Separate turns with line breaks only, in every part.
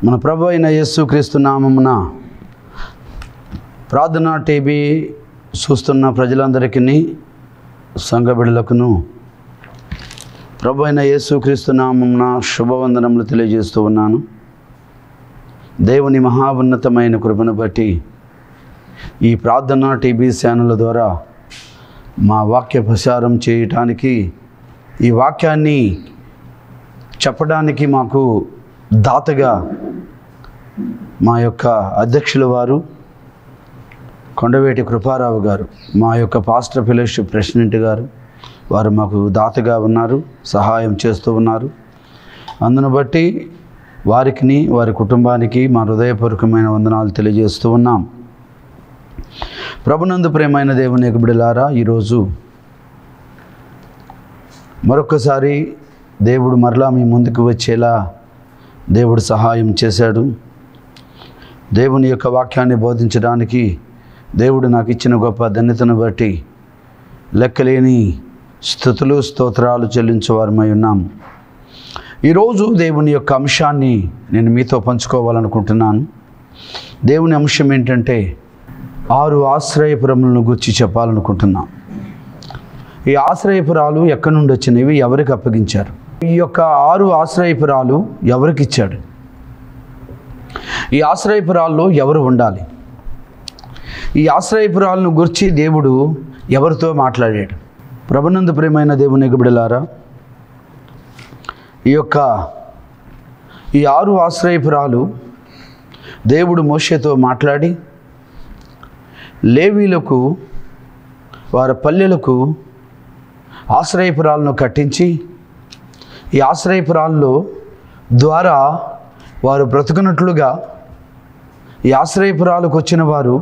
మన ప్రభు అయిన యేసుక్రీస్తు నామమున ప్రార్థనా టీవీ చూస్తున్న ప్రజలందరికీ సంఘ బిడ్డలకును ప్రభు అయిన యేసుక్రీస్తు నామమున శుభవందనములు తెలియజేస్తూ ఉన్నాను. దేవుని మహా ఉన్నతమైన కృపను బట్టి ఈ ప్రార్థనా టీవీ ఛానల్ ద్వారా మా వాక్య ప్రసారం చేయటానికి, ఈ వాక్యాన్ని చెప్పడానికి మాకు దాతగా మా యొక్క అధ్యక్షుల వారు కొండవేటి కృపారావు గారు, మా యొక్క పాస్టర్ ఫెలోషిప్ ప్రెసిడెంట్ గారు, వారు మాకు దాతగా ఉన్నారు, సహాయం చేస్తూ ఉన్నారు. అందును బట్టి వారికి, వారి కుటుంబానికి మా హృదయపూర్వకమైన వందనాలు తెలియజేస్తూ ఉన్నాం. ప్రభునందు ప్రేమైన దేవుని యొక్క బిడ్డలారా, ఈరోజు మరొకసారి దేవుడు మరలా మీ ముందుకు వచ్చేలా దేవుడు సహాయం చేశాడు. దేవుని యొక్క వాక్యాన్ని బోధించడానికి దేవుడు నాకు ఇచ్చిన గొప్ప ధన్యతను బట్టి లెక్కలేని స్తుతులు స్తోత్రాలు చెల్లించేవారమై ఉన్నాము. ఈరోజు దేవుని యొక్క అంశాన్ని నేను మీతో పంచుకోవాలనుకుంటున్నాను. దేవుని అంశం ఏంటంటే 6 ఆశ్రయపురములను గురించి చెప్పాలనుకుంటున్నాను. ఈ ఆశ్రయపురాలు ఎక్కడి నుండి వచ్చినవి, ఎవరికి అప్పగించారు, ఈ యొక్క 6 ఆశ్రయపురాలు ఎవరికి ఇచ్చాడు, ఈ ఆశ్రయపురాల్లో ఎవరు ఉండాలి, ఈ ఆశ్రయపురాలను గురించి దేవుడు ఎవరితో మాట్లాడాడు. ప్రభునందు ప్రియమైన దేవుని బిడ్డలారా, ఈ 6 ఆశ్రయపురాలు దేవుడు మోషేతో మాట్లాడి లేవీలకు వారి పల్లెలకు ఆశ్రయపురాలను కట్టించి, ఈ ఆశ్రయపురాల్లో ద్వారా వారు బ్రతుకున్నట్లుగా, ఈ ఆశ్రయపురాలకు వచ్చిన వారు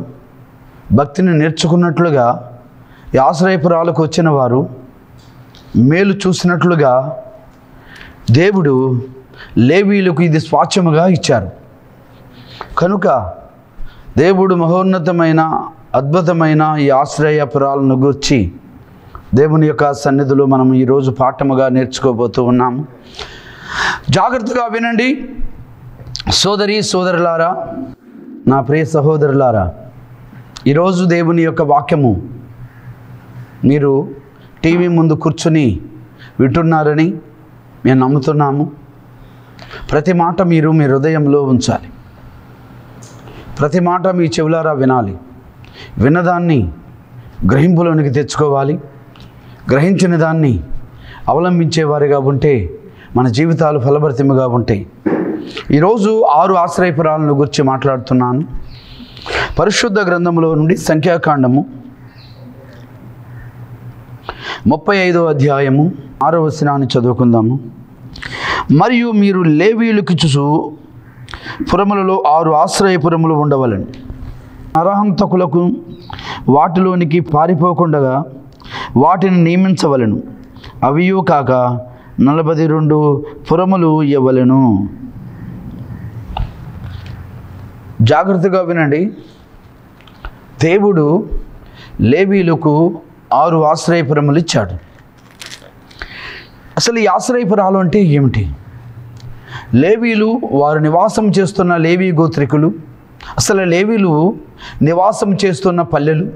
భక్తిని నేర్చుకున్నట్లుగా, ఈ ఆశ్రయపురాలకు వచ్చిన వారు మేలు చూసినట్లుగా దేవుడు లేవీలకు ఇది స్వాచ్ఛముగా ఇచ్చారు. కనుక దేవుడు మహోన్నతమైన అద్భుతమైన ఈ ఆశ్రయపురాలను గూర్చి దేవుని యొక్క సన్నిధిలో మనం ఈరోజు పాఠముగా నేర్చుకోబోతూ ఉన్నాము. జాగ్రత్తగా వినండి సోదరి సోదరులారా, నా ప్రియ సహోదరులారా. ఈరోజు దేవుని యొక్క వాక్యము మీరు టీవీ ముందు కూర్చుని వింటున్నారని మేము నమ్ముతున్నాము. ప్రతి మాట మీరు మీ హృదయంలో ఉంచాలి, ప్రతి మాట మీ చెవులారా వినాలి. విన్నదాన్ని గ్రహింపులోనికి తెచ్చుకోవాలి. గ్రహించిన దాన్ని అవలంబించేవారిగా ఉంటే మన జీవితాలు ఫలభరితముగా ఉంటాయి. ఈరోజు 6 ఆశ్రయపురాలను గురించి మాట్లాడుతున్నాను. పరిశుద్ధ గ్రంథంలో నుండి సంఖ్యాకాండము 35వ అధ్యాయము 6వ వచనాన్ని చదువుకుందాము. మరియు మీరు లేవీయులకు చూసు పురములలో 6 ఆశ్రయపురములు ఉండవలను. నరహంతకులకు వాటిలోనికి పారిపోకుండా వాటిని నియమించవలను. అవియూ కాక 42 పురములు ఇవ్వవలెను. జాగ్రత్తగా వినండి. దేవుడు లేవీయులకు 6 ఆశ్రయపురములు ఇచ్చాడు. అసలు ఈ ఆశ్రయపురాలు అంటే ఏమిటి? లేవీయులు వారు నివాసం చేస్తున్న లేవీ గోత్రికులు, అసలు లేవీయులు నివాసం చేస్తున్న పల్లెలు,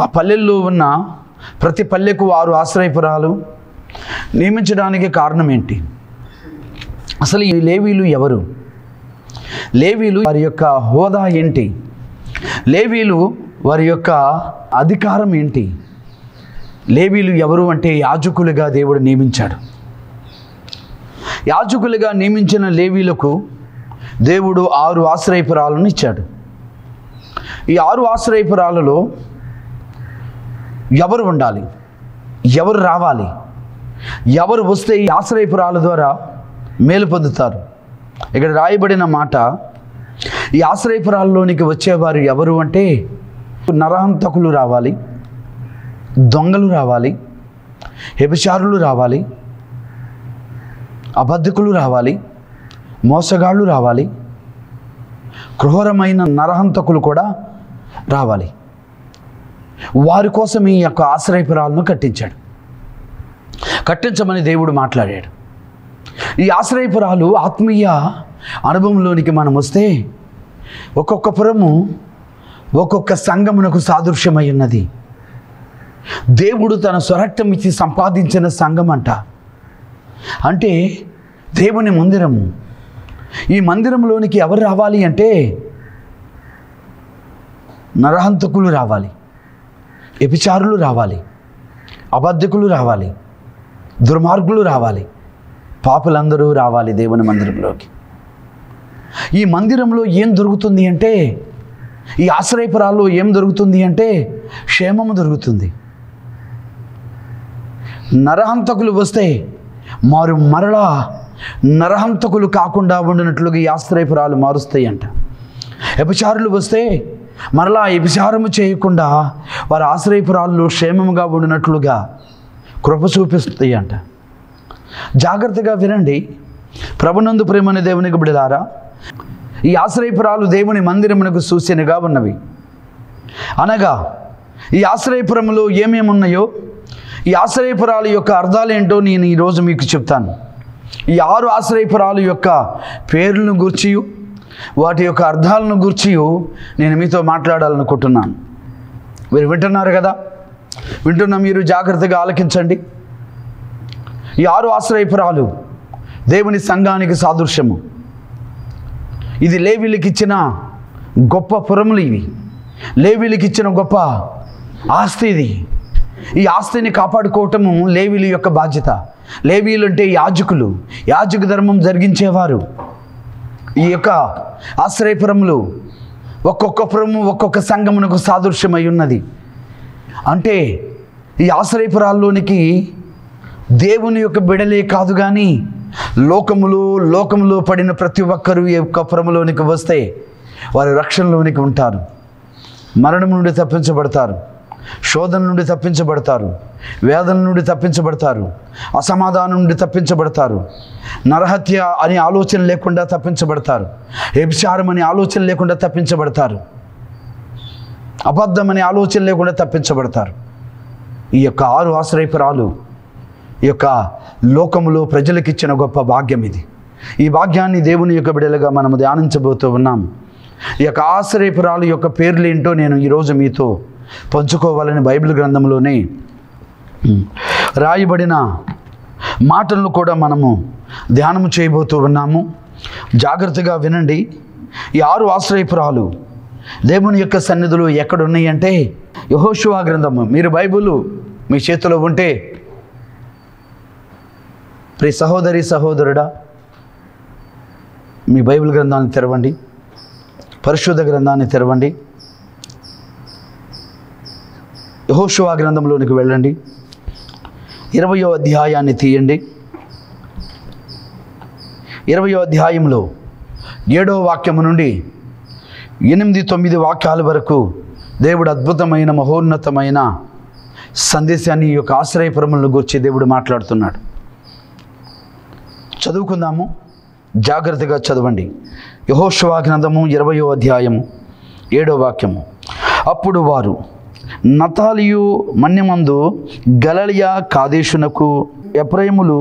ఆ పల్లెల్లో ఉన్న ప్రతి పల్లెకు 6 ఆశ్రయపురాలు నియమించడానికి కారణం ఏంటి? అసలు ఈ లేవీయులు ఎవరు? లేవీయులు వారి యొక్క హోదా ఏంటి? లేవీయులు వారి యొక్క అధికారం ఏంటి? లేవీయులు ఎవరు అంటే యాజకులుగా దేవుడు నియమించాడు. యాజకులుగా నియమించిన లేవీయులకు దేవుడు 6 ఆశ్రయపురాలను ఇచ్చాడు. ఈ 6 ఆశ్రయపురాలలో ఎవరు ఉండాలి, ఎవరు రావాలి, ఎవరు వస్తే ఈ ఆశ్రయపురాల ద్వారా మేలు పొందుతారు? ఇక్కడ రాయబడిన మాట, ఈ ఆశ్రయపురాల్లోనికి వచ్చేవారు ఎవరు అంటే నరహంతకులు రావాలి, దొంగలు రావాలి, వ్యభిచారులు రావాలి, అబద్ధికులు రావాలి, మోసగాళ్ళు రావాలి, క్రూరమైన నరహంతకులు కూడా రావాలి. వారి కోసం ఈ యొక్క ఆశ్రయపురాలను కట్టించాడు. కట్టించమని దేవుడు మాట్లాడాడు. ఈ ఆశ్రయపురాలు ఆత్మీయ అనుభవంలోనికి మనం వస్తే ఒక్కొక్క పురము ఒక్కొక్క సంఘమునకు సాదృశ్యమై ఉన్నది. దేవుడు తన స్వరక్తం ఇచ్చి సంపాదించిన సంఘం అంట. అంటే దేవుని మందిరము. ఈ మందిరంలోనికి ఎవరు రావాలి అంటే నరహంతకులు రావాలి, వ్యభిచారులు రావాలి, అబద్ధికులు రావాలి, దుర్మార్గులు రావాలి, పాపులందరూ రావాలి దేవుని మందిరంలోకి. ఈ మందిరంలో ఏం దొరుకుతుంది అంటే, ఈ ఆశ్రయపురాల్లో ఏం దొరుకుతుంది అంటే క్షేమము దొరుకుతుంది. నరహంతకులు వస్తే మరలా నరహంతకులు కాకుండా ఉండినట్లుగా ఈ ఆశ్రయపురాలు మారుస్తాయి అంట. వ్యభిచారులు వస్తే మరలా వ్యభిచారము చేయకుండా వారి ఆశ్రయపురాల్లో క్షేమముగా ఉండినట్లుగా కృప చూపిస్తాయి అంట. జాగ్రత్తగా వినండి ప్రభునందు ప్రేమని దేవునికి బిడ్డలారా. ఈ ఆశ్రయపురాలు దేవుని మందిరమునకు సూచనగా ఉన్నవి. అనగా ఈ ఆశ్రయపురములో ఏమేమి ఉన్నాయో, ఈ ఆశ్రయపురాల యొక్క అర్థాలేంటో నేను ఈరోజు మీకు చెప్తాను. ఈ 6 ఆశ్రయపురాల యొక్క పేర్లను గూర్చి, వాటి యొక్క అర్థాలను గూర్చి నేను మీతో మాట్లాడాలనుకుంటున్నాను. మీరు వింటున్నారు కదా? వింటున్న మీరు జాగ్రత్తగా ఆలకించండి. ఈ 6 ఆశ్రయపురాలు దేవుని సంఘానికి సాదృశ్యము. ఇది లేవీలకు ఇచ్చిన గొప్ప పురములు. ఇవి లేవీలకు ఇచ్చిన గొప్ప ఆస్తి. ఇది ఈ ఆస్తిని కాపాడుకోవటము లేవీల యొక్క బాధ్యత. లేవీలు అంటే యాజకులు, యాజక ధర్మం జరిగించేవారు. ఈ యొక్క ఆశ్రయపురములు ఒక్కొక్క పురము ఒక్కొక్క సంఘమునకు సాదృశ్యమై ఉన్నది. అంటే ఈ ఆశ్రయపురాల్లోనికి దేవుని యొక్క బిడలే కాదు కానీ లోకములో పడిన ప్రతి ఒక్కరూ ఈ యొక్క పురములోనికి వస్తే వారి రక్షణలోనికి ఉంటారు. మరణం నుండి తప్పించబడతారు, శోధన నుండి తప్పించబడతారు, వేదన నుండి తప్పించబడతారు, అసమాధానం నుండి తప్పించబడతారు, నరహత్య అనే ఆలోచన లేకుండా తప్పించబడతారు, వ్యభిచారం అనే ఆలోచన లేకుండా తప్పించబడతారు, అబద్ధం అనే ఆలోచన లేకుండా తప్పించబడతారు. ఈ యొక్క 6 ఆశ్రయపురాలు ఈ యొక్క లోకములో ప్రజలకు ఇచ్చిన గొప్ప భాగ్యం ఇది. ఈ భాగ్యాన్ని దేవుని యొక్క బిడ్డలుగా మనము ధ్యానించబోతూ ఉన్నాం. ఈ యొక్క ఆశ్రయపురాలు యొక్క పేర్లు ఏంటో నేను ఈరోజు మీతో పంచుకోవాలని బైబిల్ గ్రంథంలోనే రాయబడిన మాటలను కూడా మనము ధ్యానము చేయబోతూ ఉన్నాము. జాగ్రత్తగా వినండి. ఈ 6 ఆశ్రయపురాలు దేవుని యొక్క సన్నిధులు ఎక్కడున్నాయి అంటే యెహోషువ గ్రంథము. మీరు బైబిల్ మీ చేతిలో ఉంటే ప్రియ సహోదరి సహోదరుడా, మీ బైబిల్ గ్రంథాన్ని తెరవండి, పరిశుద్ధ గ్రంథాన్ని తెరవండి. యెహోషువ గ్రంథంలోనికి వెళ్ళండి. 20వ అధ్యాయాన్ని తీయండి. 20వ అధ్యాయంలో 7వ వాక్యము నుండి 8-9 వాక్యాల వరకు దేవుడు అద్భుతమైన మహోన్నతమైన సందేశాన్ని ఈ యొక్క ఆశ్రయపురములను గురించి దేవుడు మాట్లాడుతున్నాడు. చదువుకుందాము. జాగ్రత్తగా చదవండి. యెహోషువ గ్రంథము 20వ అధ్యాయము 7వ వాక్యము. అప్పుడు వారు నతాలియు మన్యమందు గలిలయ కాదేశునకు, ఎఫ్రాయిములు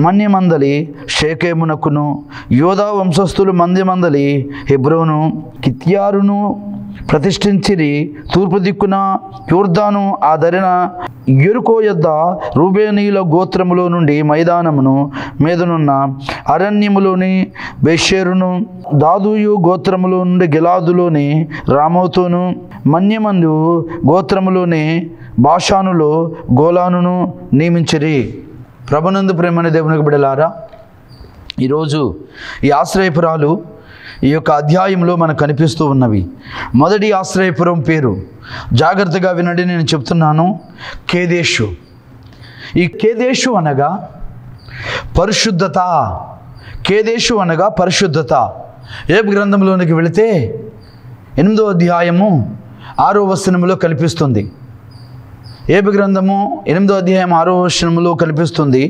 మన్యమందలి షేకెమునకును, యోధా వంశస్థులు మన్యమందలి హెబ్రోను కిత్యారును ప్రతిష్ఠించిరి. తూర్పు దిక్కున యోర్దాను ఆ దరిన యెరికో యొద్ద రూబేనీయుల గోత్రములో నుండి మైదానమును మీదనున్న అరణ్యములోని బేషేరును, దాదుయు గోత్రములో నుండి గిలాదులోని రామోతును, మన్యమందు గోత్రములోని బాషానులో గోలానును నియమించిరి. ప్రభునందు ప్రేమని దేవునికి బిడ్డలారా, ఈరోజు ఈ ఆశ్రయపురాలు ఈ యొక్క అధ్యాయంలో మనకు కనిపిస్తూ ఉన్నవి. మొదటి ఆశ్రయపురం పేరు జాగ్రత్తగా వినండి, నేను చెప్తున్నాను, కేదేషు. ఈ కేదేషు అనగా పరిశుద్ధత. కేదేషు అనగా పరిశుద్ధత. యోబు గ్రంథంలోనికి వెళితే 8వ అధ్యాయము 6వ వచనములో కనిపిస్తుంది. యోబు గ్రంథము 8వ అధ్యాయం 6వ వచనములో కనిపిస్తుంది.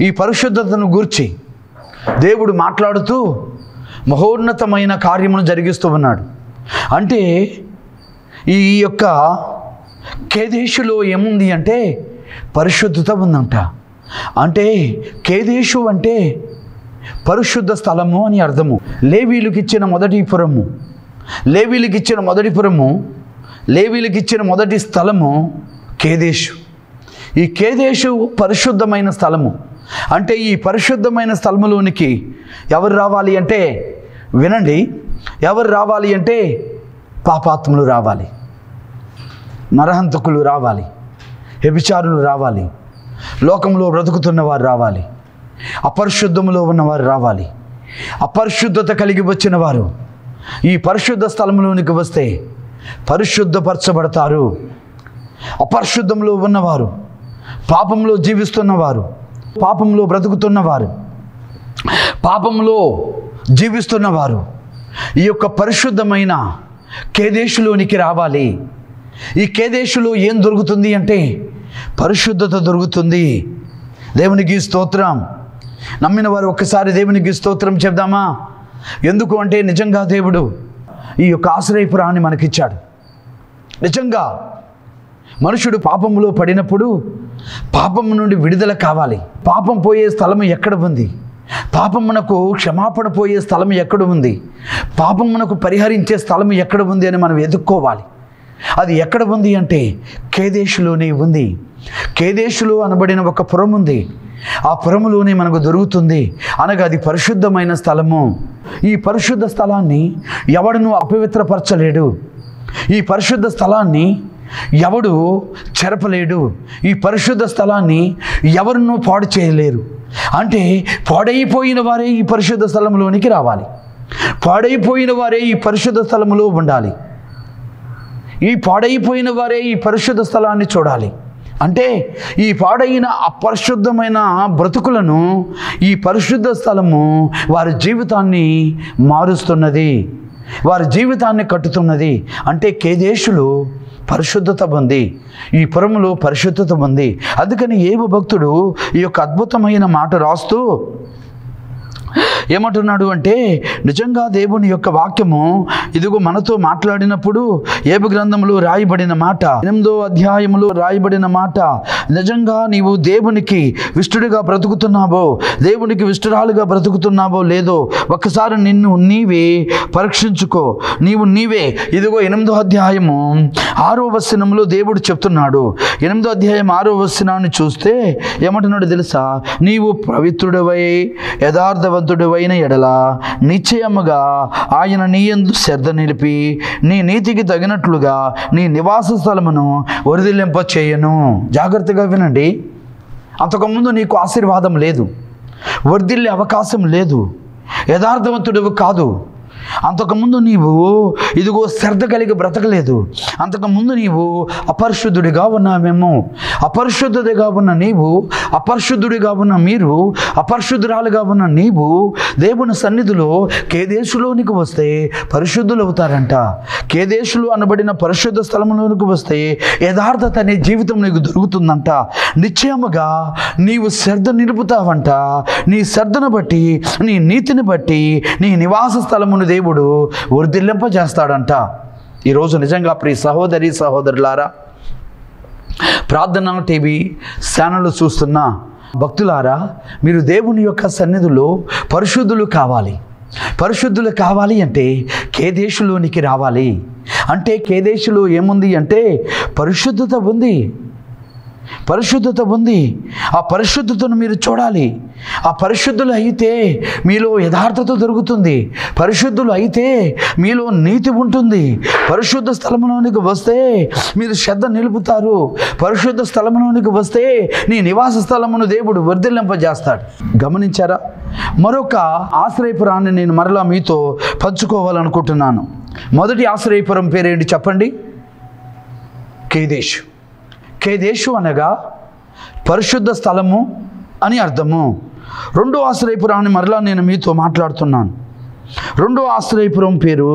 ఈ పరిశుద్ధతను గూర్చి దేవుడు మాట్లాడుతూ మహోన్నతమైన కార్యమును జరిగిస్తూ ఉన్నాడు. అంటే ఈ యొక్క కేదేశులో ఏముంది అంటే పరిశుద్ధత ఉందంట. అంటే కేదేశు అంటే పరిశుద్ధ స్థలము అని అర్థము. లేవీయులకు ఇచ్చిన మొదటి పురము, లేవీయులకు ఇచ్చిన మొదటి స్థలము కేదేషు. ఈ కేదేషు పరిశుద్ధమైన స్థలము. అంటే ఈ పరిశుద్ధమైన స్థలములోనికి ఎవరు రావాలి అంటే, వినండి, ఎవరు రావాలి అంటే పాపాత్ములు రావాలి, నరహంతకులు రావాలి, వ్యభిచారులు రావాలి, లోకంలో బ్రతుకుతున్న వారు రావాలి, అపరిశుద్ధములో ఉన్నవారు రావాలి. అపరిశుద్ధత కలిగి వచ్చిన వారు ఈ పరిశుద్ధ స్థలంలోనికి వస్తే పరిశుద్ధపరచబడతారు. అపరిశుద్ధంలో ఉన్నవారు, పాపంలో జీవిస్తున్నవారు, పాపంలో బ్రతుకుతున్నవారు, పాపంలో జీవిస్తున్నవారు ఈ యొక్క పరిశుద్ధమైన కేదేశులోనికి రావాలి. ఈ కేదేశులో ఏం దొరుకుతుంది అంటే పరిశుద్ధత దొరుకుతుంది. దేవునికి స్తోత్రం. నమ్మిన వారు ఒక్కసారి దేవునికి స్తోత్రం చెప్దామా? ఎందుకు అంటే నిజంగా దేవుడు ఈ యొక్క ఆశ్రయపురాన్ని మనకిచ్చాడు. నిజంగా మనుషుడు పాపంలో పడినప్పుడు పాపం నుండి విడుదల కావాలి. పాపం పోయే స్థలం ఎక్కడ ఉంది? పాపమునకు క్షమాపణ పోయే స్థలం ఎక్కడ ఉంది? పాపమునకు పరిహరించే స్థలం ఎక్కడ ఉంది అని మనం ఎదుక్కోవాలి. అది ఎక్కడ ఉంది అంటే కేదేశులోనే ఉంది. కేదేశులో అనబడిన ఒక పురం ఉంది. ఆ పురములోనే మనకు దొరుకుతుంది. అనగా అది పరిశుద్ధమైన స్థలము. ఈ పరిశుద్ధ స్థలాన్ని ఎవడును అపవిత్రపరచలేడు. ఈ పరిశుద్ధ స్థలాన్ని ఎవడు చెరపలేడు. ఈ పరిశుద్ధ స్థలాన్ని ఎవరునూ పాడు చేయలేరు. అంటే పాడైపోయిన వారే ఈ పరిశుద్ధ స్థలంలోనికి రావాలి. పాడైపోయిన వారే ఈ పరిశుద్ధ స్థలంలో ఉండాలి. ఈ పాడైపోయిన వారే ఈ పరిశుద్ధ స్థలాన్ని చూడాలి. అంటే ఈ పాడైన అపరిశుద్ధమైన బ్రతుకులను ఈ పరిశుద్ధ స్థలము వారి జీవితాన్ని మారుస్తున్నది, వారి జీవితాన్ని కట్టుతున్నది. అంటే కేదేశులు పరిశుద్ధత ఉంది, ఈ పురములో పరిశుద్ధత ఉంది. అందుకని యోబు భక్తుడు ఈ యొక్క అద్భుతమైన మాట రాస్తూ ఏమంటున్నాడు అంటే, నిజంగా దేవుని యొక్క వాక్యము ఇదిగో మనతో మాట్లాడినప్పుడు యోబు గ్రంథంలో రాయబడిన మాట, 8వ అధ్యాయములో రాయబడిన మాట, నిజంగా నీవు దేవునికి విష్టుడిగా బ్రతుకుతున్నావో, దేవునికి విష్టురాలుగా బ్రతుకుతున్నావో లేదో ఒక్కసారి నిన్ను నీవే పరీక్షించుకో. నీవే ఇదిగో 8వ అధ్యాయము 6వ వచనంలో దేవుడు చెప్తున్నాడు. 8వ అధ్యాయం 6వ వచనాన్ని చూస్తే ఏమంటున్నాడు తెలుసా? నీవు పవిత్రుడవై యథార్థవంతుడవైన ఎడల నిశ్చయముగా ఆయన నీ యందు శ్రద్ధ నిలిపి నీ నీతికి తగినట్లుగా నీ నివాస స్థలమును వరిదిల్లింప చేయను. జాగ్రత్తగా వినండి. అంతకుముందు నీకు ఆశీర్వాదం లేదు, వర్ధిల్లే అవకాశం లేదు, యథార్థవంతుడివి కాదు. అంతకుముందు నీవు ఇదిగో శ్రద్ధ కలిగి బ్రతకలేదు. అంతకుముందు నీవు అపరిశుద్ధుడిగా ఉన్నామేమో. అపరిశుద్ధుడిగా ఉన్న నీవు, అపరిశుద్ధుడిగా ఉన్న మీరు, అపరిశుద్ధురాలుగా ఉన్న నీవు దేవుని సన్నిధిలో కేదేశులోనికి వస్తే పరిశుద్ధులు అవుతారంట. కేదేశులు అనబడిన పరిశుద్ధ స్థలంలోనికి వస్తే యథార్థత అనే జీవితం నీకు దొరుకుతుందంట. నిశ్చయముగా నీవు శ్రద్ధ నిలుపుతావంట. నీ శ్రద్ధను బట్టి, నీ నీతిని బట్టి నీ నివాస స్థలమును దేవుడు వర్ధిల్లింపజేస్తాడంట. ఈరోజు నిజంగా ప్రియ సహోదరి సహోదరులారా, ప్రార్థన టీవీ ఛానల్ చూస్తున్న భక్తులారా, మీరు దేవుని యొక్క సన్నిధిలో పరిశుద్ధులు కావాలి. పరిశుద్ధులు కావాలి అంటే కేదేశులోనికి రావాలి. అంటే కేదేశులో ఏముంది అంటే పరిశుద్ధత ఉంది, పరిశుద్ధత ఉంది. ఆ పరిశుద్ధతను మీరు చూడాలి. ఆ పరిశుద్ధులు అయితే మీలో యథార్థత దొరుకుతుంది. పరిశుద్ధులు అయితే మీలో నీతి ఉంటుంది. పరిశుద్ధ స్థలములోనికి వస్తే మీరు శ్రద్ధ నిలుపుతారు. పరిశుద్ధ స్థలములోనికి వస్తే నీ నివాస స్థలమును దేవుడు వర్ధిల్లింపజేస్తాడు. గమనించారా? మరొక ఆశ్రయపురాన్ని నేను మరలా మీతో పంచుకోవాలనుకుంటున్నాను. మొదటి ఆశ్రయపురం పేరేంటి చెప్పండి? కేదేశు. కేదేశు అనగా పరిశుద్ధ స్థలము అని అర్థము. రెండో ఆశ్రయపురాన్ని మరలా నేను మీతో మాట్లాడుతున్నాను. రెండో ఆశ్రయపురం పేరు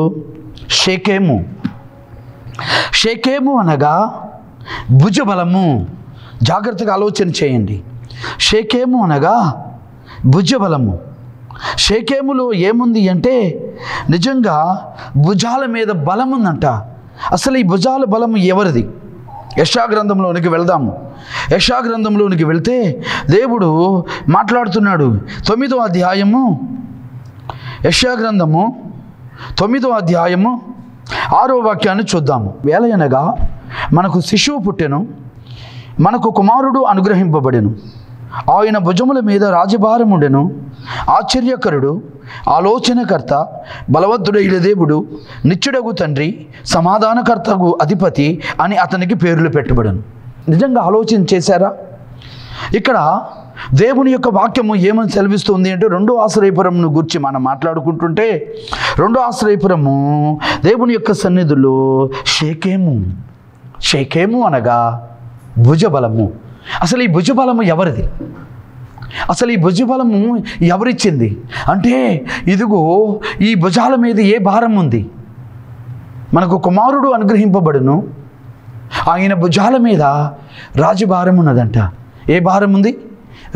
షేకెము. షేకెము అనగా భుజబలము. జాగ్రత్తగా ఆలోచన చేయండి. షేకెము అనగా భుజబలము. షేకెములో ఏముంది అంటే నిజంగా భుజాల మీద బలం ఉందంట. అసలు ఈ భుజాల బలం ఎవరిది? యెషయా గ్రంథంలోనికి వెళ్దాము. యెషయా గ్రంథంలోనికి వెళ్తే దేవుడు మాట్లాడుతున్నాడు. 9వ అధ్యాయము, యెషయా గ్రంథము 9వ అధ్యాయము 6వ వాక్యాన్ని చూద్దాము. వేలయనగా మనకు శిశువు పుట్టెను, మనకు కుమారుడు అనుగ్రహింపబడెను, ఆయన భుజముల మీద రాజభారముండెను, ఆశ్చర్యకరుడు, ఆలోచనకర్త, బలవంతుడైన దేవుడు, నిత్యుడగు తండ్రి, సమాధానకర్తకు అధిపతి అని అతనికి పేర్లు పెట్టబడను. నిజంగా ఆలోచన చేశారా? ఇక్కడ దేవుని యొక్క వాక్యము ఏమని సెలవిస్తుంది అంటే, రెండో ఆశ్రయపురమును గురించి మనం మాట్లాడుకుంటుంటే, రెండో ఆశ్రయపురము దేవుని యొక్క సన్నిధిలో షేకేము అనగా భుజబలము. అసలు ఈ భుజబలము ఎవరిది? అసలు ఈ భుజబలము ఎవరిచ్చింది అంటే, ఇదిగో ఈ భుజాల మీద ఏ భారం ఉంది? మనకు కుమారుడు అనుగ్రహింపబడును, ఆయన భుజాల మీద రాజభారం ఉన్నదంట. ఏ భారం ఉంది?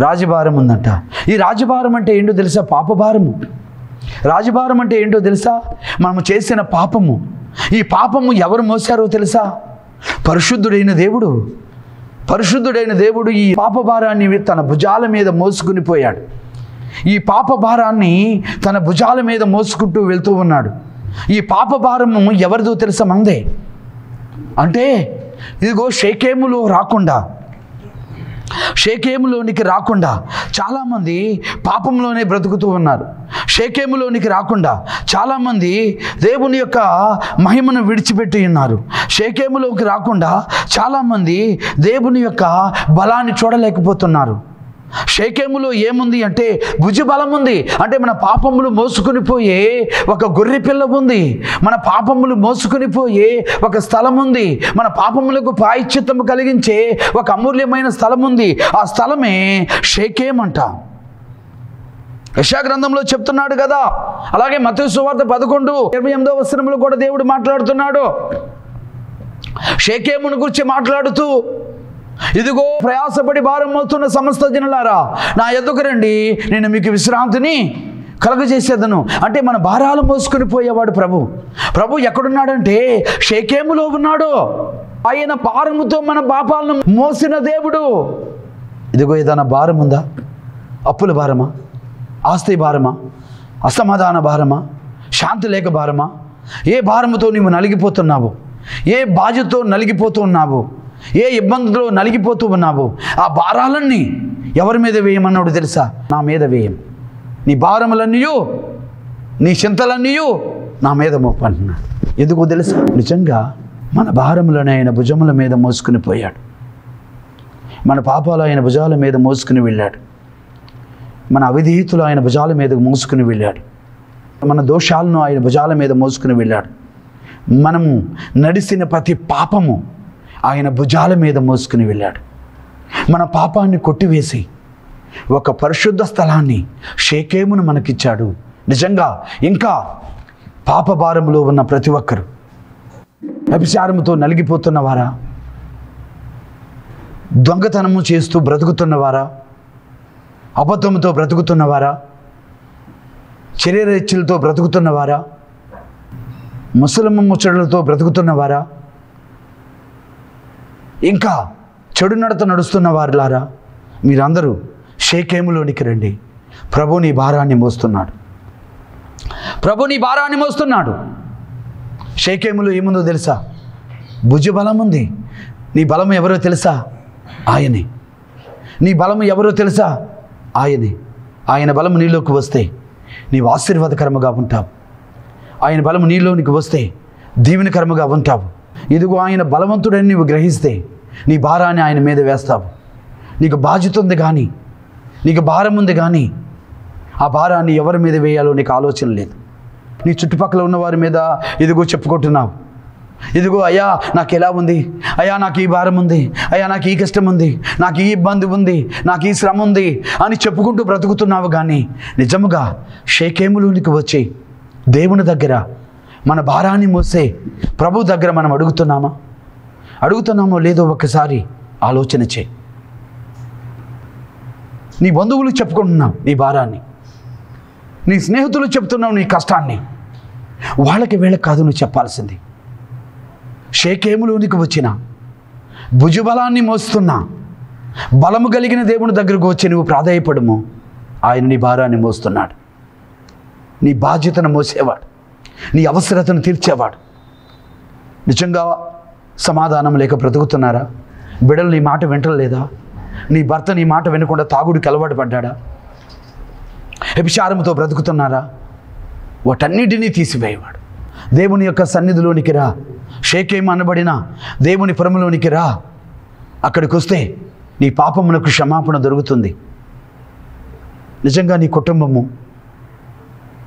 రాజభారం ఉందంట. ఈ రాజభారం అంటే ఏంటో తెలుసా? పాపభారము. రాజభారం అంటే ఏంటో తెలుసా? మనము చేసిన పాపము. ఈ పాపము ఎవరు మోసారో తెలుసా? పరిశుద్ధుడైన దేవుడు ఈ పాపభారాన్ని తన భుజాల మీద మోసుకుని పోయాడు. ఈ పాపభారాన్ని తన భుజాల మీద మోసుకుంటూ వెళ్తూ ఉన్నాడు. ఈ పాపభారము ఎవరిదో తెలుసా? మందే. అంటే ఇదిగో షేకేములోనికి రాకుండా చాలామంది పాపంలోనే బ్రతుకుతూ ఉన్నారు. షేకేములోనికి రాకుండా చాలామంది దేవుని యొక్క మహిమను విడిచిపెట్టి ఉన్నారు. షేకేములోకి రాకుండా చాలామంది దేవుని యొక్క బలాన్ని చూడలేకపోతున్నారు. షేకేములో ఏముంది అంటే భుజబలం ఉంది. అంటే మన పాపములు మోసుకుని పోయే ఒక గొర్రె పిల్ల ఉంది. మన పాపములు మోసుకుని పోయే ఒక స్థలం ఉంది. మన పాపములకు ప్రాయశ్చిత్తము కలిగించే ఒక అమూల్యమైన స్థలం ఉంది. ఆ స్థలమే షేకేం అంట. యెషయా గ్రంథంలో చెప్తున్నాడు కదా. అలాగే మత్తయి సువార్త 11:28 వచనంలో కూడా దేవుడు మాట్లాడుతున్నాడు. షేకేమును గురించి మాట్లాడుతూ, ఇదిగో ప్రయాసపడి భారం మోస్తున్న సమస్త జనులారా, నా యొద్దకు రండి, నేను మీకు విశ్రాంతిని కలుగజేసేదను. అంటే మన భారాలు మోసుకుని పోయేవాడు ప్రభు ఎక్కడున్నాడంటే షేకేములో ఉన్నాడు. ఆయన భారముతో మన పాపాలను మోసిన దేవుడు. ఇదిగో ఏదైనా భారం ఉందా? అప్పుల భారమా? ఆస్తి భారమా? అసమాధాన భారమా? శాంతి లేక భారమా? ఏ భారముతో నీవు నలిగిపోతున్నావు? ఏ బాధ్యతతో నలిగిపోతూ ఉన్నావు? ఏ ఇబ్బందులో నలిగిపోతూ ఉన్నావు? ఆ భారాలన్నీ ఎవరి మీద వేయమన్నాడు తెలుసా? నా మీద వేయం. నీ భారములన్నీయు, నీ చింతలన్నీయు నా మీద మోపంటున్నాడు. ఎందుకో తెలుసా? నిజంగా మన భారములను ఆయన భుజముల మీద మోసుకుని పోయాడు. మన పాపాలు ఆయన భుజాల మీద మోసుకుని వెళ్ళాడు. మన అవిధేయతలు ఆయన భుజాల మీద మోసుకుని వెళ్ళాడు. మన దోషాలను ఆయన భుజాల మీద మోసుకుని వెళ్ళాడు. మనము నడిసిన ప్రతి పాపము ఆయన భుజాల మీద మోసుకుని వెళ్ళాడు. మన పాపాన్ని కొట్టివేసి ఒక పరిశుద్ధ స్థలాన్ని షేకేమును మనకిచ్చాడు. నిజంగా ఇంకా పాపభారంలో ఉన్న ప్రతి ఒక్కరు వ్యభిచారముతో నలిగిపోతున్నవారా? దొంగతనము చేస్తూ బ్రతుకుతున్నవారా? అబద్ధముతో బ్రతుకుతున్నవారా? శరీరేచ్ఛలతో బ్రతుకుతున్నవారా? ముసలమ్మ ముచ్చడలతో బ్రతుకుతున్నవారా? ఇంకా చెడు నడత నడుస్తున్న వారిలారా, మీరందరూ షేకేములోనికి రండి. ప్రభు నీ భారాన్ని మోస్తున్నాడు. షేకేములో ఏముందో తెలుసా? భుజబలం ఉంది. నీ బలము ఎవరో తెలుసా? ఆయనే. నీ బలము ఎవరో తెలుసా? ఆయనే. ఆయన బలము నీలోకి వస్తే నీవు ఆశీర్వాదకరముగా ఉంటావు. ఆయన బలము నీలోనికి వస్తే దీవెనకరముగా ఉంటావు. ఇదిగో ఆయన బలవంతుడని నీవు గ్రహిస్తే నీ భారాన్ని ఆయన మీద వేస్తావు. నీకు బాధ్యత ఉంది కానీ, నీకు భారం ఉంది కానీ, ఆ భారాన్ని ఎవరి మీద వేయాలో నీకు ఆలోచన లేదు. నీ చుట్టుపక్కల ఉన్న వారి మీద ఇదిగో చెప్పుకుంటున్నావు. ఇదిగో అయ్యా నాకు ఎలా ఉంది, అయ్యా నాకు ఈ భారం ఉంది, అయ్యా నాకు ఈ కష్టం ఉంది, నాకు ఈ ఇబ్బంది ఉంది, నాకు ఈ శ్రమ ఉంది అని చెప్పుకుంటూ బ్రతుకుతున్నావు. కానీ నిజముగా షేకేములోనికి వచ్చి దేవుని దగ్గర మన భారాన్ని మోసే ప్రభు దగ్గర మనం అడుగుతున్నామో లేదో ఒక్కసారి ఆలోచన చేయి. నీ బంధువులు చెప్పుకుంటున్నావు నీ భారాన్ని, నీ స్నేహితులు చెప్తున్నావు నీ కష్టాన్ని. వాళ్ళకి వీళ్ళకి కాదు నువ్వు చెప్పాల్సింది. షేకేములోనికి వచ్చిన భుజబలాన్ని మోస్తున్నా బలము కలిగిన దేవుని దగ్గరకు వచ్చి నువ్వు ప్రాధేయపడము. ఆయన నీ భారాన్ని మోస్తున్నాడు. నీ బాధ్యతను మోసేవాడు, నీ అవసరతను తీర్చేవాడు. నిజంగా సమాధానం లేక బ్రతుకుతున్నారా? బిడ్డలు నీ మాట వింటలేదా? నీ భర్త నీ మాట వినకుండా తాగుడికి అలవాటు పడ్డాడా? వ్యభిచారంతో బ్రతుకుతున్నారా? వాటన్నిటినీ తీసివేయవాడు. దేవుని యొక్క సన్నిధిలోనికి రా. షేకేం అనబడిన దేవుని పురములోనికి రా. అక్కడికి వస్తే నీ పాపమునకు క్షమాపణ దొరుకుతుంది. నిజంగా నీ కుటుంబము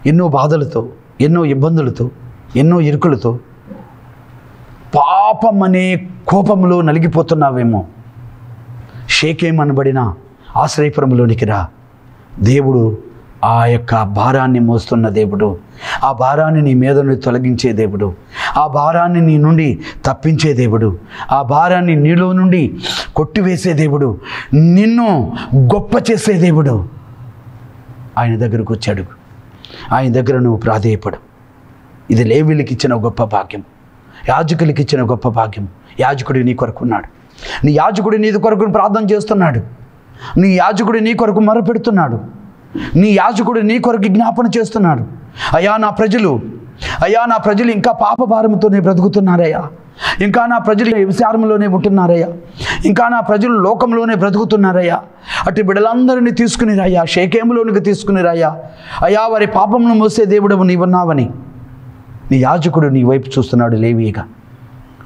ఎన్నో బాధలతో, ఎన్నో ఇబ్బందులతో, ఎన్నో ఇరుకులతో, పాపం అనే కోపంలో నలిగిపోతున్నావేమో. షేకేం అనబడిన ఆశ్రయపురంలోనికి రా. దేవుడు ఆ యొక్క భారాన్ని మోస్తున్న దేవుడు. ఆ భారాన్ని నీ మీద నుండి తొలగించే దేవుడు. ఆ భారాన్ని నీ నుండి తప్పించే దేవుడు. ఆ భారాన్ని నీలో నుండి కొట్టివేసే దేవుడు. నిన్ను గొప్ప చేసే దేవుడు. ఆయన దగ్గరకు వచ్చాడు. ఆయన దగ్గర నువ్వు ప్రాధేయపడు. ఇది లేవీయులకు ఇచ్చిన గొప్ప భాగ్యం, యాజకులకు ఇచ్చిన గొప్ప భాగ్యం. యాజకుడు నీ కొరకు ఉన్నాడు. నీ యాజకుడు నీ కొరకు ప్రార్థన చేస్తున్నాడు. నీ యాజకుడు నీ కొరకు మొరపెడుతున్నాడు. నీ యాజకుడు నీ కొరకు జ్ఞాపన చేస్తున్నాడు. అయ్యా నా ప్రజలు ఇంకా పాప భారంతోనే బ్రతుకుతున్నారయ్యా. ఇంకా నా ప్రజలు వ్యభిచారంలోనే ఉంటున్నారయ్యా. ఇంకా నా ప్రజలు లోకంలోనే బ్రతుకుతున్నారయ్యా. అటు బిడ్డలందరినీ తీసుకుని రాయ్యా, షేకేములోనికి తీసుకుని రాయ్యా. అయ్యా, వారి పాపమును మోసే దేవుడవు నీవున్నావని నీ యాజకుడు నీ వైపు చూస్తున్నాడు.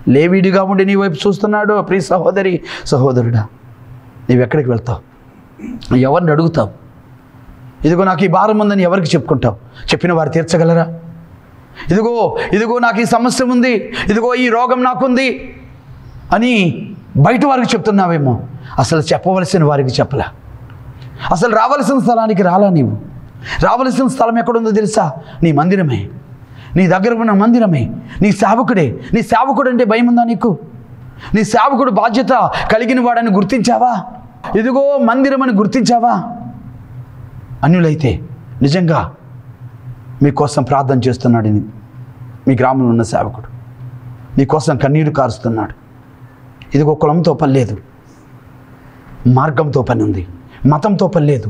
లేవీడిగా ఉండి నీ వైపు చూస్తున్నాడు. ప్రియ సహోదరి, సహోదరుడా, నీవెక్కడికి వెళ్తావు? ఎవరిని అడుగుతావు? ఇదిగో నాకు ఈ భారం ఉందని ఎవరికి చెప్పుకుంటావు? చెప్పిన వారు తీర్చగలరా? ఇదిగో నాకు ఈ సమస్య ఉంది, ఇదిగో ఈ రోగం నాకుంది అని బయట వారికి చెప్తున్నావేమో. అసలు చెప్పవలసిన వారికి చెప్పలా. అసలు రావలసిన స్థలానికి రాలా. నీవు రావలసిన స్థలం ఎక్కడుందో తెలుసా? నీ మందిరమే, నీ దగ్గర ఉన్న మందిరమే, నీ సేవకుడే. నీ సేవకుడు అంటే భయం ఉందా నీకు? నీ సేవకుడు బాధ్యత కలిగిన వాడని గుర్తించావా? ఇదిగో మందిరం అని గుర్తించావా? అన్యులైతే నిజంగా మీకోసం ప్రార్థన చేస్తున్నాడు. మీ గ్రామంలో ఉన్న సేవకుడు నీకోసం కన్నీరు కారుస్తున్నాడు. ఇదిగో కులంతో పని లేదు, మార్గంతో పని ఉంది. మతంతో పని లేదు,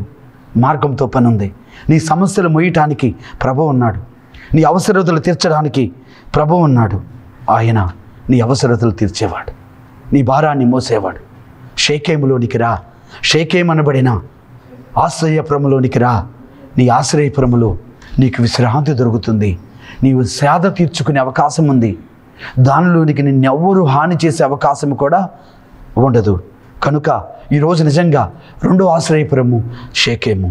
మార్గంతో పని ఉంది. నీ సమస్యలు మోయటానికి ప్రభువు ఉన్నాడు. నీ అవసరతలు తీర్చడానికి ప్రభువు ఉన్నాడు. ఆయన నీ అవసరతలు తీర్చేవాడు, నీ భారాన్ని మోసేవాడు. షేకేములోనికి రా. షేకేం అనబడిన ఆశ్రయపురములోనికి రా. నీ ఆశ్రయపురములో నీకు విశ్రాంతి దొరుకుతుంది. నీవు సేద తీర్చుకునే అవకాశం ఉంది. దానిలోనికి నిన్నెవ్వరూ హాని చేసే అవకాశం కూడా ఉండదు. కనుక ఈరోజు నిజంగా రెండో ఆశ్రయపురము షేకేము.